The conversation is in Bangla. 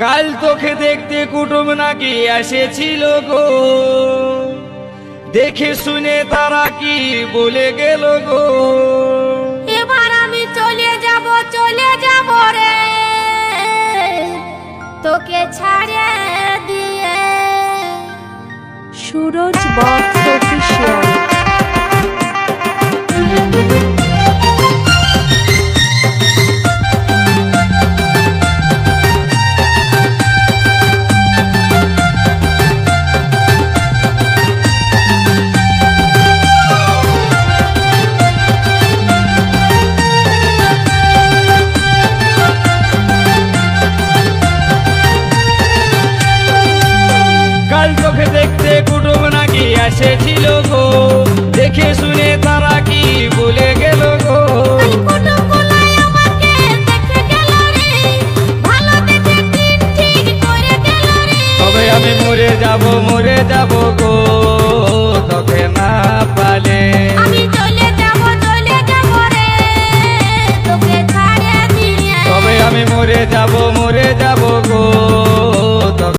কাল তোকে দেখতে কুটুম নাকি এসেছিল গো, দেখে শুনে তারা কি বলে গেল গো। এবার আমি চলে যাব রে, তোকে ছাড়ে দিয়ে। Suraj box official. কাল তোকে দেখতে কুটুম নাকি এসেছিল গো, দেখে শুনে তারা কি বলে গেল গো। কুটুমগুলাই আমাকে দেখে গেল রে, ভালো দেখে দিন ঠিক করে গেল রে। তবে আমি মরে যাব গো।